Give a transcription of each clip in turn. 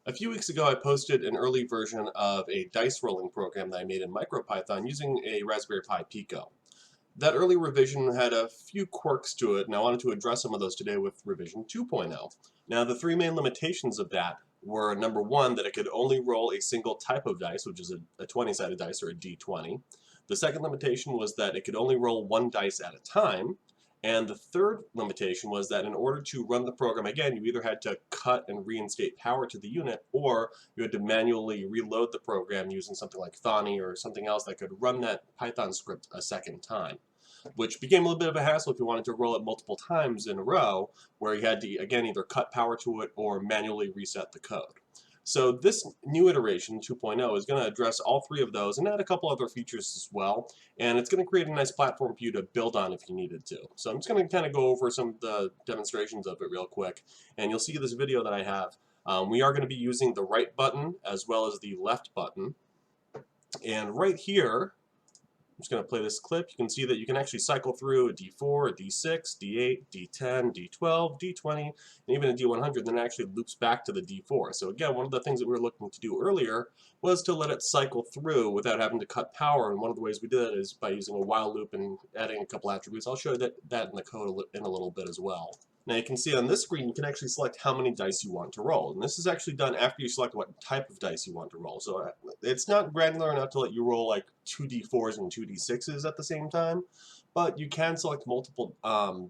A few weeks ago, I posted an early version of a dice rolling program that I made in MicroPython using a Raspberry Pi Pico. That early revision had a few quirks to it, and I wanted to address some of those today with revision 2.0. Now, the three main limitations of that were number one, that it could only roll a single type of dice, which is a 20-sided dice or a d20. The second limitation was that it could only roll one dice at a time. And the third limitation was that in order to run the program again, you either had to cut and reinstate power to the unit, or you had to manually reload the program using something like Thonny or something else that could run that Python script a second time, which became a little bit of a hassle if you wanted to roll it multiple times in a row, where you had to, again, either cut power to it or manually reset the code. So this new iteration, 2.0, is going to address all three of those and add a couple other features as well. And it's going to create a nice platform for you to build on if you needed to. So I'm just going to kind of go over some of the demonstrations of it real quick. And you'll see this video that I have. We are going to be using the right button as well as the left button. And right here, I'm just going to play this clip. You can see that you can actually cycle through a D4, a D6, D8, D10, D12, D20, and even a D100, then it actually loops back to the D4. So again, one of the things that we were looking to do earlier was to let it cycle through without having to cut power, and one of the ways we did that is by using a while loop and adding a couple attributes. I'll show you that in the code in a little bit as well. Now you can see on this screen, you can actually select how many dice you want to roll. And this is actually done after you select what type of dice you want to roll. So it's not granular enough to let you roll like 2d4s and 2d6s at the same time, but you can select multiple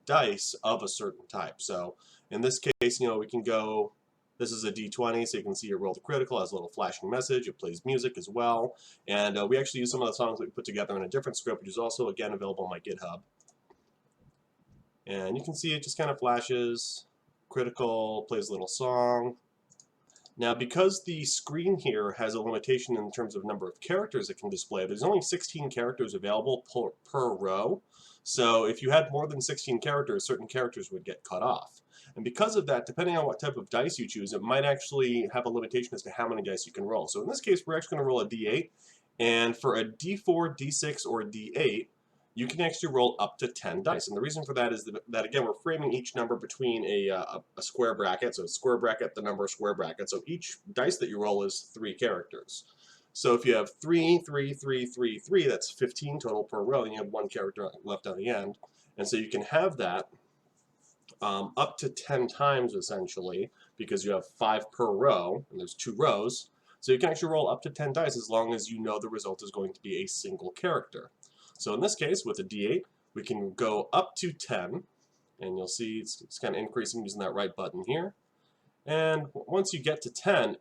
dice of a certain type. So in this case, we can go, this is a d20, so you can see it roll the critical, has a little flashing message, it plays music as well. And we actually use some of the songs that we put together in a different script, which is also, again, available on my GitHub. And you can see it just kind of flashes, critical, plays a little song. Now, because the screen here has a limitation in terms of number of characters it can display, there's only 16 characters available per row. So if you had more than 16 characters, certain characters would get cut off. And because of that, depending on what type of dice you choose, it might actually have a limitation as to how many dice you can roll. So in this case, we're actually going to roll a d8. And for a d4, d6, or d8, you can actually roll up to 10 dice. And the reason for that is that again, we're framing each number between a square bracket. So square bracket, the number, square bracket. So each dice that you roll is 3 characters. So if you have 3, 3, 3, 3, 3, that's 15 total per row, and you have 1 character left on the end. And so you can have that up to 10 times, essentially, because you have 5 per row, and there's 2 rows. So you can actually roll up to 10 dice as long as you know the result is going to be a single character. So in this case, with a d8, we can go up to 10, and you'll see it's kind of increasing using that right button here. And once you get to 10,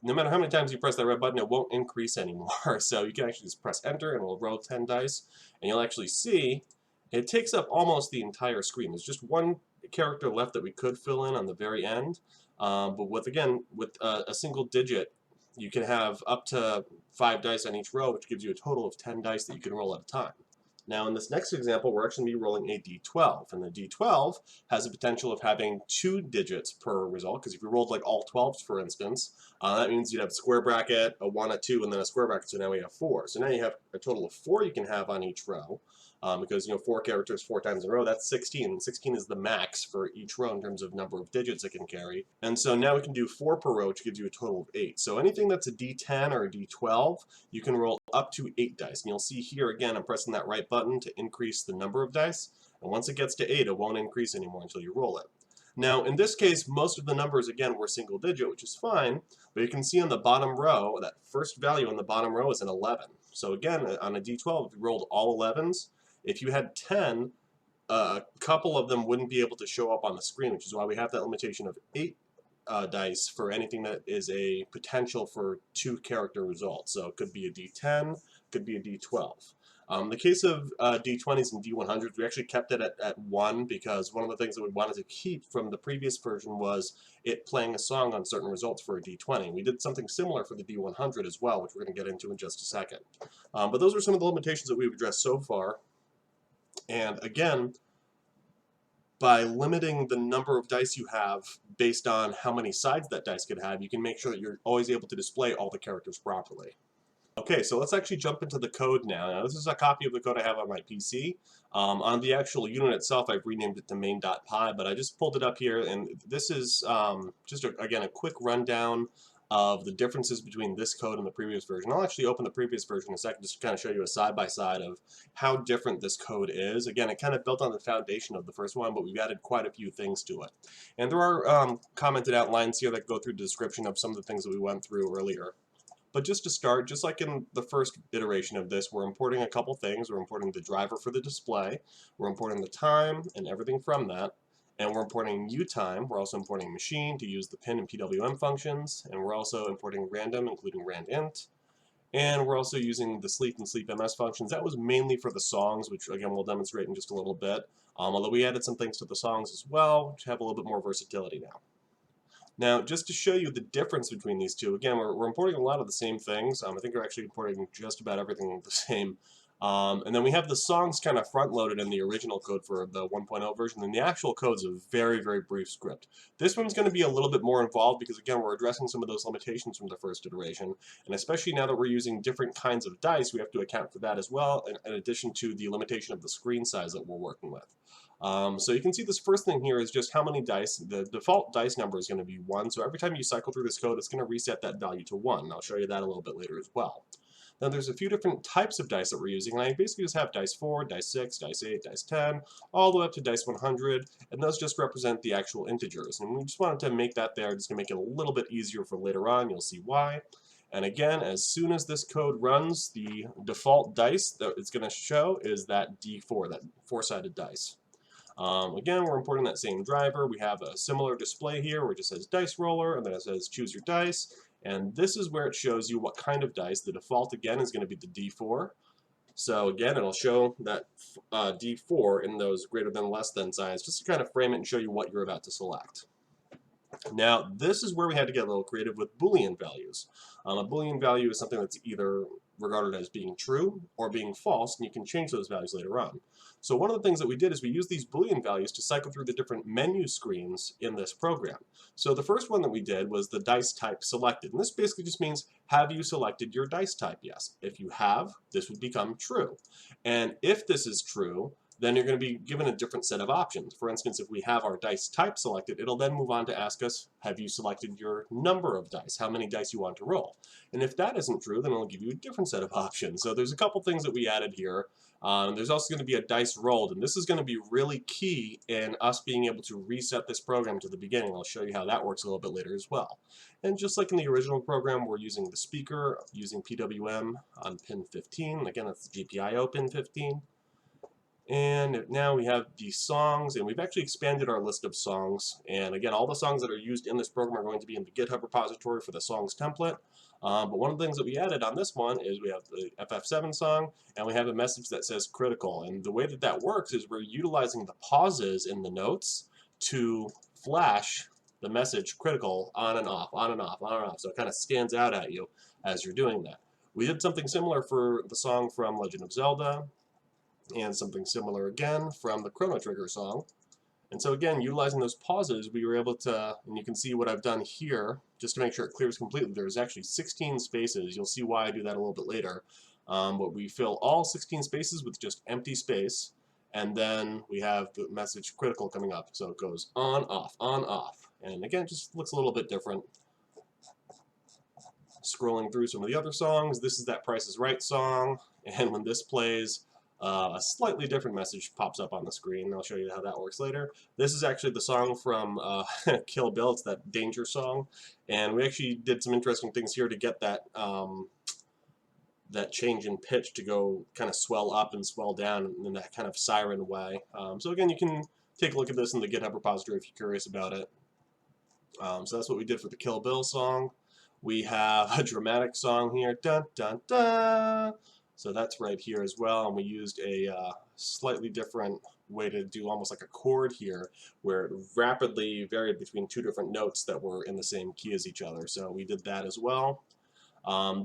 no matter how many times you press that red button, it won't increase anymore. So you can actually just press enter, and it'll roll 10 dice, and you'll actually see it takes up almost the entire screen. There's just one character left that we could fill in on the very end, but with a single digit, you can have up to 5 dice on each row, which gives you a total of 10 dice that you can roll at a time. Now in this next example, we're actually going to be rolling a d12, and the d12 has the potential of having 2 digits per result, because if you rolled like all 12s, for instance, that means you'd have a square bracket, a 1, a 2, and then a square bracket, so now we have 4. So now you have a total of 4 you can have on each row, because 4 characters 4 times in a row, that's 16. 16 is the max for each row in terms of number of digits it can carry. And so now we can do 4 per row, which gives you a total of 8. So anything that's a d10 or a d12, you can roll up to 8 dice. And you'll see here again, I'm pressing that right button to increase the number of dice. And once it gets to 8, it won't increase anymore until you roll it. Now, in this case, most of the numbers, again, were single digit, which is fine, but you can see on the bottom row, that first value on the bottom row is an 11. So again, on a d12, if you rolled all 11s, if you had 10, a couple of them wouldn't be able to show up on the screen, which is why we have that limitation of 8 dice for anything that is a potential for 2 character results. So it could be a d10, could be a d12. In the case of d20s and d100s, we actually kept it at 1 because one of the things that we wanted to keep from the previous version was it playing a song on certain results for a d20. We did something similar for the d100 as well, which we're going to get into in just a second. But those are some of the limitations that we've addressed so far. And again, by limiting the number of dice you have based on how many sides that dice could have, you can make sure that you're always able to display all the characters properly. Okay, so let's actually jump into the code now. Now, this is a copy of the code I have on my PC. On the actual unit itself, I've renamed it to main.py, but I just pulled it up here, and this is again, a quick rundown of the differences between this code and the previous version. I'll actually open the previous version in a second just to kind of show you a side-by-side of how different this code is. Again, it kind of built on the foundation of the first one, but we've added quite a few things to it. And there are commented out lines here that go through the description of some of the things that we went through earlier. But just to start, just like in the first iteration of this, we're importing a couple things. We're importing the driver for the display, we're importing the time and everything from that, and we're importing uTime. We're also importing machine to use the pin and PWM functions, and we're also importing random, including randint, and we're also using the sleep and sleep.ms functions. That was mainly for the songs, which again we'll demonstrate in just a little bit, although we added some things to the songs as well, which have a little bit more versatility now. Now, just to show you the difference between these two, again, we're importing a lot of the same things. I think we're actually importing just about everything the same. And then we have the songs kind of front-loaded in the original code for the 1.0 version, and the actual code's a very, very brief script. This one's going to be a little bit more involved because, again, we're addressing some of those limitations from the first iteration, and especially now that we're using different kinds of dice, we have to account for that as well, in addition to the limitation of the screen size that we're working with. So you can see this first thing here is just how many dice. The default dice number is going to be 1, so every time you cycle through this code, it's going to reset that value to 1. And I'll show you that a little bit later as well. Now there's a few different types of dice that we're using, and I basically just have dice 4, dice 6, dice 8, dice 10, all the way up to dice 100, and those just represent the actual integers. And we just wanted to make that there, just to make it a little bit easier for later on. You'll see why. And again, as soon as this code runs, the default dice that it's going to show is that D4, that 4-sided dice. Again, we're importing that same driver. We have a similar display here where it just says dice roller, and then it says choose your dice. And this is where it shows you what kind of dice. The default, again, is going to be the D4. So again, it'll show that D4 in those greater than less than signs, just to kind of frame it and show you what you're about to select. Now, this is where we had to get a little creative with Boolean values. A Boolean value is something that's either regarded as being true or being false, and you can change those values later on. So one of the things that we did is we used these Boolean values to cycle through the different menu screens in this program. So the first one that we did was the dice type selected, and this basically just means, have you selected your dice type? Yes. If you have, this would become true. And if this is true, then you're going to be given a different set of options. For instance, if we have our dice type selected, it'll then move on to ask us, have you selected your number of dice, how many dice you want to roll? And if that isn't true, then it'll give you a different set of options. So there's a couple things that we added here. There's also going to be a dice rolled, and this is going to be really key in us being able to reset this program to the beginning. I'll show you how that works a little bit later as well. And just like in the original program, we're using the speaker, using PWM on pin 15. Again, that's the GPIO pin 15. And now we have these songs, and we've actually expanded our list of songs. And again, all the songs that are used in this program are going to be in the GitHub repository for the songs template. But one of the things that we added on this one is we have the FF7 song, and we have a message that says critical. And the way that that works is we're utilizing the pauses in the notes to flash the message critical on and off, on and off, on and off. So it kind of stands out at you as you're doing that. We did something similar for the song from Legend of Zelda, and something similar again from the Chrono Trigger song. And so again, utilizing those pauses, we were able to, and you can see what I've done here, just to make sure it clears completely. There's actually 16 spaces. You'll see why I do that a little bit later. But we fill all 16 spaces with just empty space, and then we have the message critical coming up. So it goes on, off. And again, it just looks a little bit different. Scrolling through some of the other songs, this is that Price is Right song, and when this plays, a slightly different message pops up on the screen. I'll show you how that works later. This is actually the song from Kill Bill. It's that Danger song, and we actually did some interesting things here to get that that change in pitch to go kind of swell up and swell down in that kind of siren way. So again, you can take a look at this in the GitHub repository if you're curious about it. So that's what we did for the Kill Bill song. We have a dramatic song here, dun dun dun. So that's right here as well, and we used a slightly different way to do almost like a chord here, where it rapidly varied between two different notes that were in the same key as each other. So we did that as well.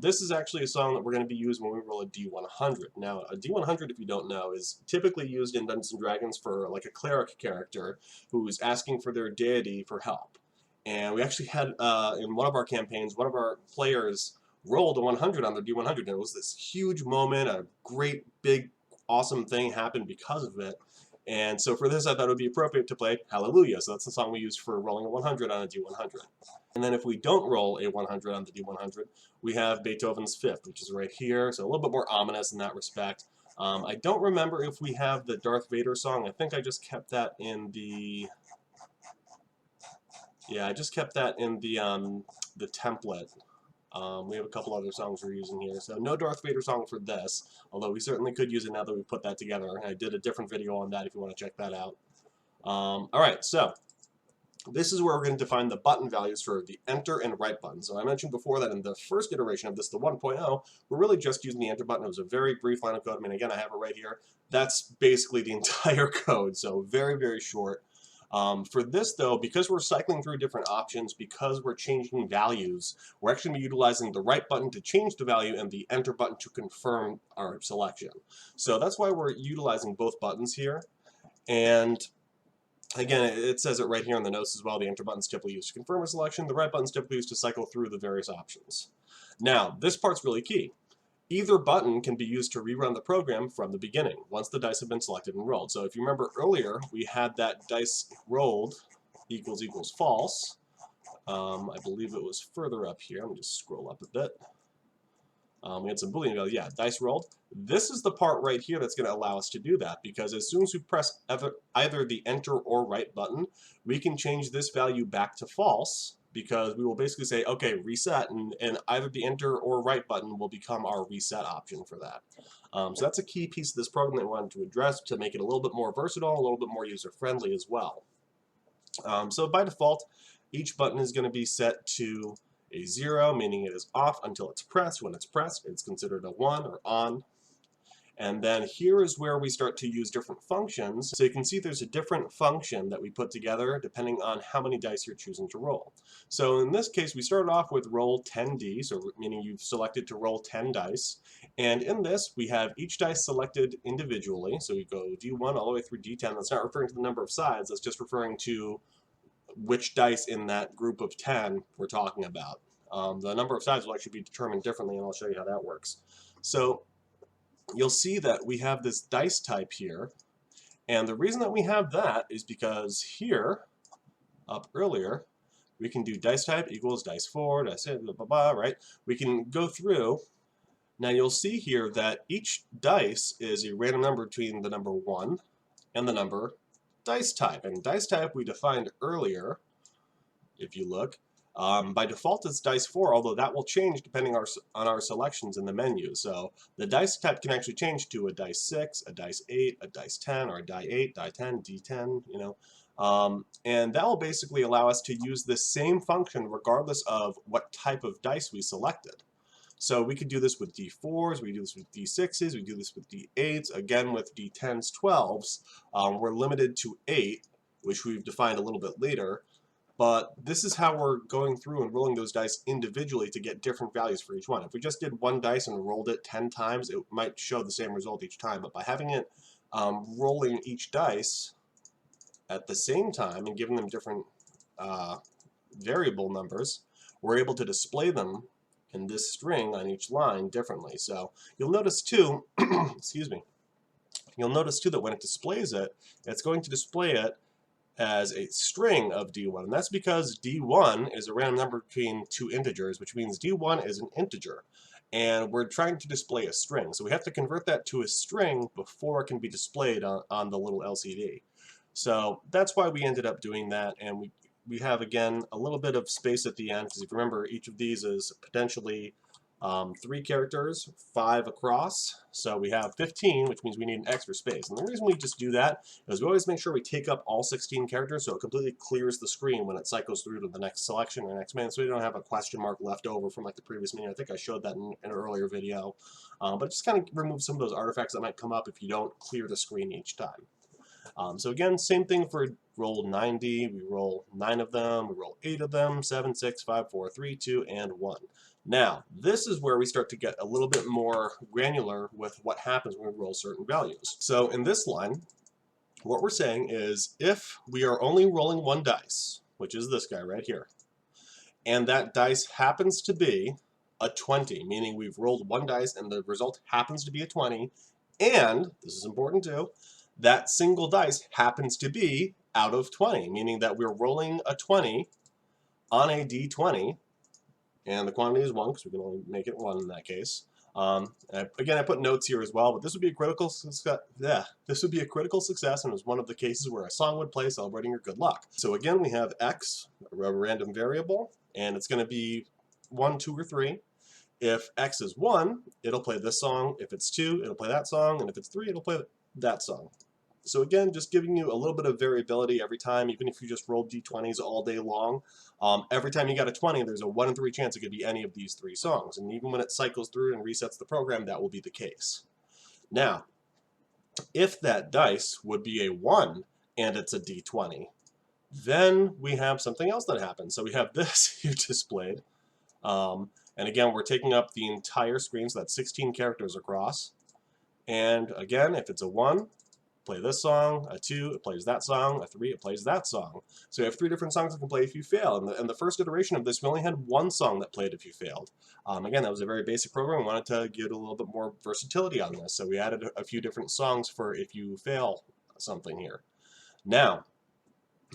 This is actually a song that we're going to be using when we roll a D100. Now, a D100, if you don't know, is typically used in Dungeons & Dragons for like a cleric character who's asking for their deity for help. And we actually had, in one of our campaigns, one of our players rolled a 100 on the D100, and it was this huge moment, a great, big, awesome thing happened because of it. And so for this, I thought it would be appropriate to play Hallelujah. So that's the song we used for rolling a 100 on a D100. And then if we don't roll a 100 on the D100, we have Beethoven's Fifth, which is right here, so a little bit more ominous in that respect. I don't remember if we have the Darth Vader song. I think I just kept that in the... Yeah, I just kept that in the template. We have a couple other songs we're using here, so no Darth Vader song for this, although we certainly could use it now that we put that together. I did a different video on that if you want to check that out. Alright, so this is where we're going to define the button values for the enter and write buttons. So I mentioned before that in the first iteration of this, the 1.0, we're really just using the enter button. It was a very brief line of code. I mean, again, I have it right here. That's basically the entire code, so very, very short. For this, though, because we're cycling through different options, because we're changing values, we're actually going to be utilizing the write button to change the value and the enter button to confirm our selection. So that's why we're utilizing both buttons here. And again, it says it right here in the notes as well. The enter button is typically used to confirm a selection. The write button is typically used to cycle through the various options. Now, this part's really key. Either button can be used to rerun the program from the beginning, once the dice have been selected and rolled. So if you remember earlier, we had that dice rolled equals false. I believe it was further up here. Let me just scroll up a bit. We had some Boolean values. Yeah, dice rolled. This is the part right here that's going to allow us to do that, because as soon as we press either the enter or write button, we can change this value back to false, because we will basically say, okay, reset, and either the enter or write button will become our reset option for that. So that's a key piece of this program that we wanted to address to make it a little bit more versatile, a little bit more user-friendly as well. So by default, each button is going to be set to a 0, meaning it is off until it's pressed. When it's pressed, it's considered a 1 or on. And then here is where we start to use different functions. So you can see there's a different function that we put together depending on how many dice you're choosing to roll. So in this case, we started off with roll 10d, so meaning you've selected to roll 10 dice. And in this, we have each dice selected individually. So we go d1 all the way through d10. That's not referring to the number of sides. That's just referring to which dice in that group of 10 we're talking about. The number of sides will actually be determined differently, and I'll show you how that works. So you'll see that we have this dice type here, and the reason that we have that is because here, up earlier, we can do dice type equals dice 4, dice 8, blah, blah, blah, right? We can go through. Now you'll see here that each dice is a random number between the number 1 and the number dice type. And dice type we defined earlier, if you look. By default it's dice 4, although that will change depending on our selections in the menu. So the dice type can actually change to a dice 6, a dice 8, a dice 10, or a die 8, die 10, d10, you know. And that will basically allow us to use this same function regardless of what type of dice we selected. So we could do this with D4s, we could do this with D6s, we could do this with D8s, again with D10s, 12s. We're limited to 8, which we've defined a little bit later. But this is how we're going through and rolling those dice individually to get different values for each one. If we just did one dice and rolled it 10 times, it might show the same result each time. But by having it rolling each dice at the same time and giving them different variable numbers, we're able to display them in this string on each line differently. So you'll notice too, excuse me, you'll notice too that when it displays it, it's going to display it as a string of D1. And that's because D1 is a random number between two integers, which means D1 is an integer. And we're trying to display a string. So we have to convert that to a string before it can be displayed on the little LCD. So that's why we ended up doing that. And we have, again, a little bit of space at the end, because if you remember, each of these is potentially 3 characters, 5 across. So we have 15, which means we need an extra space. And the reason we just do that is we always make sure we take up all 16 characters so it completely clears the screen when it cycles through to the next selection or next menu, so we don't have a question mark left over from like the previous menu. I think I showed that in an earlier video. But it just kind of removes some of those artifacts that might come up if you don't clear the screen each time. So again, same thing for roll 90. We roll 9 of them, we roll 8 of them, 7, 6, 5, 4, 3, 2, and 1. Now, this is where we start to get a little bit more granular with what happens when we roll certain values. So in this line, what we're saying is if we are only rolling one dice, which is this guy right here, and that dice happens to be a 20, meaning we've rolled one dice and the result happens to be a 20, and, this is important too, that single dice happens to be out of 20, meaning that we're rolling a 20 on a D20, and the quantity is 1 because we can only make it 1 in that case. Again, I put notes here as well, but this would be a critical success. Yeah, this would be a critical success, and it was one of the cases where a song would play celebrating your good luck. So again, we have X, a random variable, and it's going to be 1, 2, or 3. If X is 1, it'll play this song. If it's 2, it'll play that song, and if it's 3, it'll play that song. So again, just giving you a little bit of variability every time, even if you just roll D20s all day long. Every time you got a 20, there's a 1 in 3 chance it could be any of these 3 songs. And even when it cycles through and resets the program, that will be the case. Now, if that dice would be a 1 and it's a D20, then we have something else that happens. So we have this here displayed. And again, we're taking up the entire screen, so that's 16 characters across. And again, if it's a 1, play this song, a 2, it plays that song, a 3, it plays that song. So you have 3 different songs that can play if you fail. And the first iteration of this, we only had 1 song that played if you failed. Again, that was a very basic program. We wanted to give it a little bit more versatility on this. So we added a few different songs for if you fail something here. Now,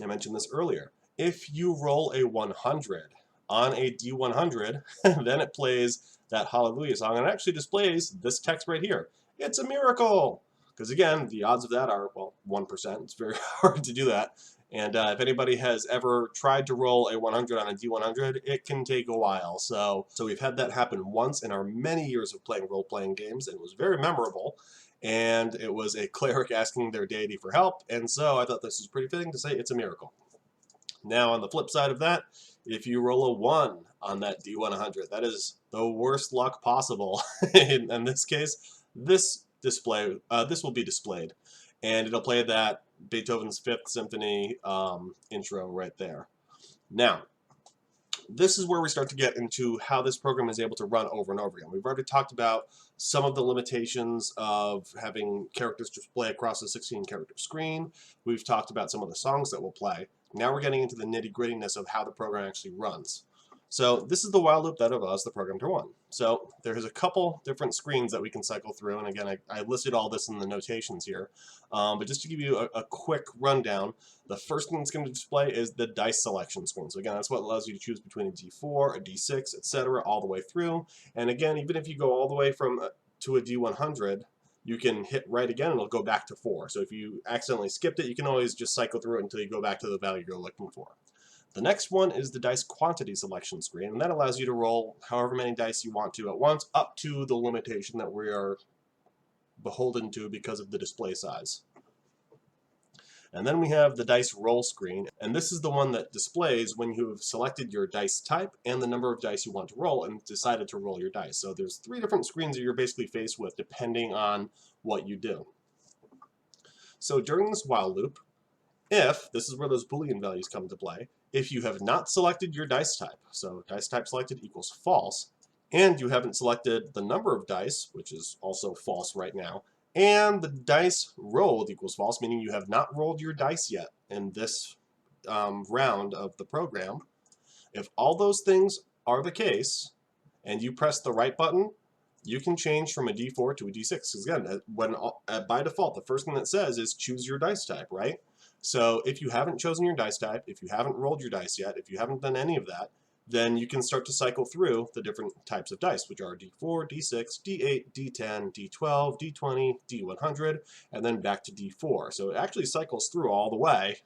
I mentioned this earlier. If you roll a 100 on a D100, then it plays that Hallelujah song, and it actually displays this text right here. It's a miracle! Because again, the odds of that are, well, 1%. It's very hard to do that. And if anybody has ever tried to roll a 100 on a D100, it can take a while. So we've had that happen once in our many years of playing role-playing games, and it was very memorable. And it was a cleric asking their deity for help, and so I thought this was pretty fitting to say it's a miracle. Now, on the flip side of that, if you roll a 1 on that D100, that is the worst luck possible. In this case, this will be displayed, and it'll play that Beethoven's Fifth Symphony intro right there. Now, this is where we start to get into how this program is able to run over and over again. We've already talked about some of the limitations of having characters display across a 16-character screen. We've talked about some of the songs that will play. Now we're getting into the nitty-grittiness of how the program actually runs. So this is the while loop that allows the program to run. So there's a couple different screens that we can cycle through, and again, I listed all this in the notations here. But just to give you a quick rundown, the first thing it's going to display is the dice selection screen. So again, that's what allows you to choose between a D4, a D6, etc., all the way through. And again, even if you go all the way to a D100, you can hit right again and it'll go back to 4. So if you accidentally skipped it, you can always just cycle through it until you go back to the value you're looking for. The next one is the dice quantity selection screen, and that allows you to roll however many dice you want to at once, up to the limitation that we are beholden to because of the display size. And then we have the dice roll screen, and this is the one that displays when you have selected your dice type and the number of dice you want to roll and decided to roll your dice. So there's 3 different screens that you're basically faced with depending on what you do. So during this while loop, if, this is where those Boolean values come into play, if you have not selected your dice type, so dice type selected equals false, and you haven't selected the number of dice, which is also false right now, and the dice rolled equals false, meaning you have not rolled your dice yet in this round of the program, if all those things are the case, and you press the right button, you can change from a D4 to a D6. Because again, by default, the first thing that says is choose your dice type, right? So if you haven't chosen your dice type, if you haven't rolled your dice yet, if you haven't done any of that, then you can start to cycle through the different types of dice, which are D4, D6, D8, D10, D12, D20, D100, and then back to D4. So it actually cycles through all the way,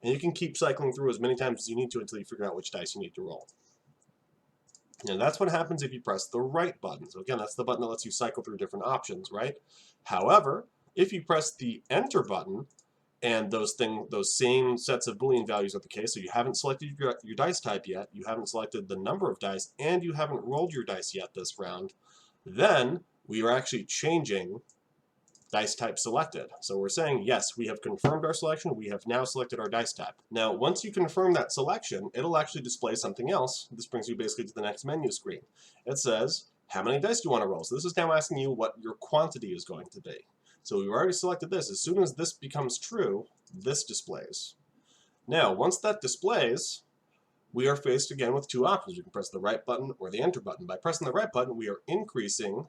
and you can keep cycling through as many times as you need to until you figure out which dice you need to roll. And that's what happens if you press the right button. So again, that's the button that lets you cycle through different options, right? However, if you press the Enter button, and those same sets of Boolean values are the case, so you haven't selected your dice type yet, you haven't selected the number of dice, and you haven't rolled your dice yet this round, then we are actually changing dice type selected. So we're saying, yes, we have confirmed our selection, we have now selected our dice type. Now, once you confirm that selection, it'll actually display something else. This brings you basically to the next menu screen. It says, how many dice do you want to roll? So this is now asking you what your quantity is going to be. So we've already selected this. As soon as this becomes true, this displays. Now, once that displays, we are faced again with 2 options. We can press the right button or the Enter button. By pressing the right button, we are increasing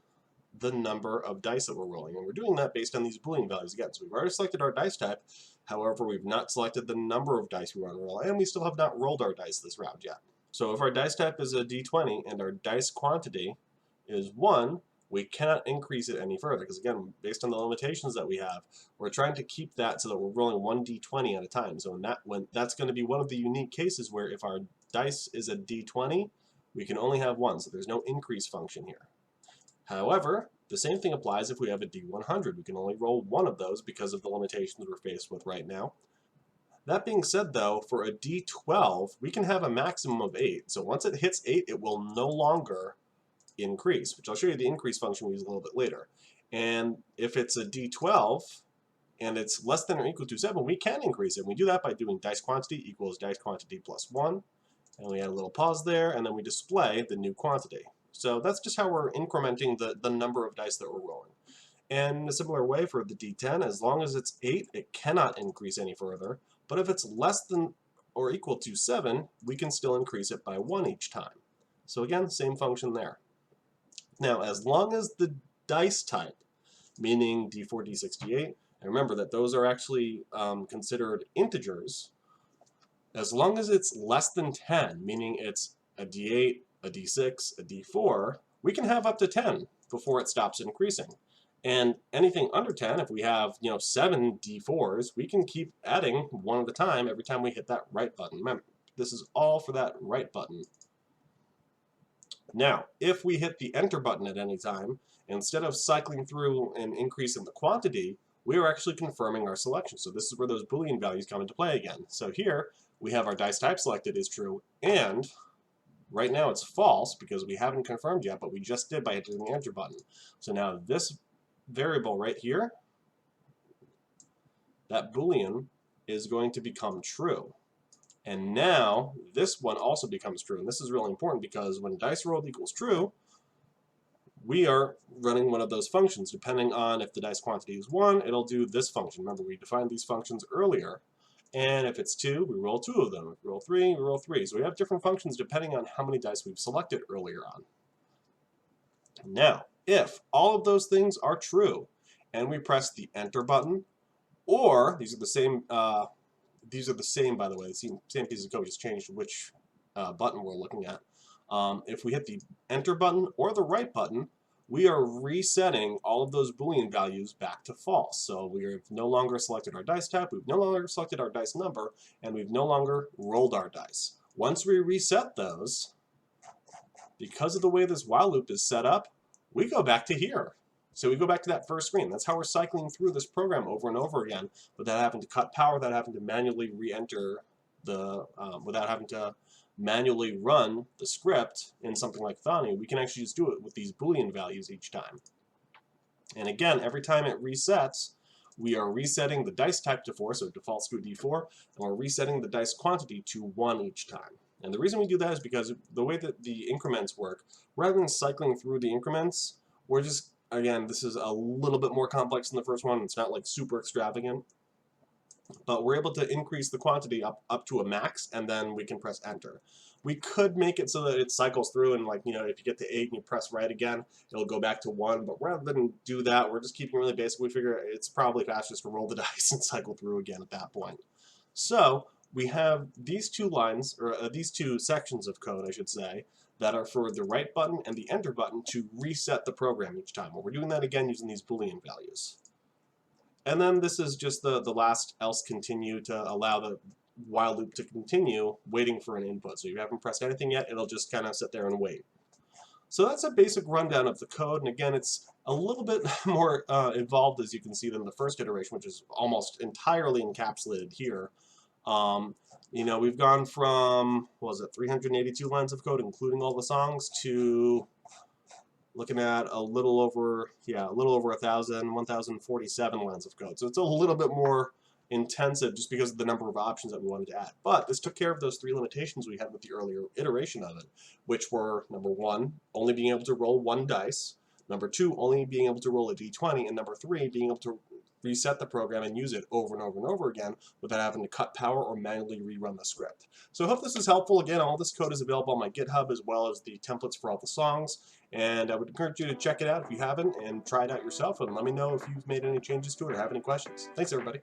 the number of dice that we're rolling, and we're doing that based on these Boolean values again. So we've already selected our dice type. However, we've not selected the number of dice we want to roll, and we still have not rolled our dice this round yet. So if our dice type is a d20 and our dice quantity is 1, we cannot increase it any further, because again, based on the limitations that we have, we're trying to keep that so that we're rolling 1 d20 at a time. So that's going to be one of the unique cases where if our dice is a d20, we can only have 1, so there's no increase function here. However, the same thing applies if we have a d100. We can only roll 1 of those because of the limitations we're faced with right now. That being said, though, for a d12, we can have a maximum of 8. So once it hits 8, it will no longer increase, which I'll show you the increase function we use a little bit later. And if it's a d12 and it's less than or equal to 7, we can increase it. We do that by doing dice quantity equals dice quantity plus 1. And we add a little pause there, and then we display the new quantity. So that's just how we're incrementing the number of dice that we're rolling. And in a similar way for the d10, as long as it's 8, it cannot increase any further. But if it's less than or equal to 7, we can still increase it by 1 each time. So again, same function there. Now, as long as the dice type, meaning d4, d6, d8, and remember that those are actually considered integers, as long as it's less than 10, meaning it's a d8, a d6, a d4, we can have up to 10 before it stops increasing. And anything under 10, if we have 7 d4s, we can keep adding 1 at a time every time we hit that right button. Remember, this is all for that right button. Now, if we hit the enter button at any time, instead of cycling through and increasing the quantity, we are actually confirming our selection. So this is where those Boolean values come into play again. So here, we have our dice type selected is true, and right now it's false because we haven't confirmed yet, but we just did by hitting the enter button. So now this variable right here, that Boolean, is going to become true. And now this one also becomes true. And this is really important because when dice rolled equals true, we are running one of those functions. Depending on if the dice quantity is 1, it'll do this function. Remember, we defined these functions earlier. And if it's 2, we roll 2 of them. If we roll 3, we roll 3. So we have different functions depending on how many dice we've selected earlier on. Now, if all of those things are true, and we press the enter button, or these are the same, by the way, the same piece of code, just changed which button we're looking at. If we hit the enter button or the right button, we are resetting all of those Boolean values back to false. So we've no longer selected our dice type, we've no longer selected our dice number, and we've no longer rolled our dice. Once we reset those, because of the way this while loop is set up, we go back to here. So we go back to that first screen. That's how we're cycling through this program over and over again without having to cut power, without having to manually re-enter without having to manually run the script in something like Thani. We can actually just do it with these Boolean values each time. And again, every time it resets, we are resetting the dice type to 4, so it defaults to a d4, and we're resetting the dice quantity to 1 each time. And the reason we do that is because the way that the increments work, rather than cycling through the increments, we're just, again, this is a little bit more complex than the first one. It's not like super extravagant. But we're able to increase the quantity up to a max, and then we can press enter. We could make it so that it cycles through, and if you get to 8 and you press right again, it'll go back to 1. But rather than do that, we're just keeping it really basic. We figure it's probably fastest to roll the dice and cycle through again at that point. So we have these two lines, or these two sections of code, I should say, that are for the right button and the enter button to reset the program each time. Well, we're doing that again using these Boolean values. And then this is just the last else continue to allow the while loop to continue waiting for an input. So you haven't pressed anything yet, it'll just kind of sit there and wait. So that's a basic rundown of the code, and again, it's a little bit more involved, as you can see, than the first iteration, which is almost entirely encapsulated here. We've gone from, 382 lines of code, including all the songs, to looking at a little over 1,047 lines of code. So it's a little bit more intensive just because of the number of options that we wanted to add. But this took care of those 3 limitations we had with the earlier iteration of it, which were, number 1, only being able to roll 1 dice, number 2, only being able to roll a d20, and number 3, being able to reset the program and use it over and over and over again without having to cut power or manually rerun the script. So I hope this is helpful. Again, all this code is available on my GitHub as well as the templates for all the songs. And I would encourage you to check it out if you haven't and try it out yourself, and let me know if you've made any changes to it or have any questions. Thanks, everybody.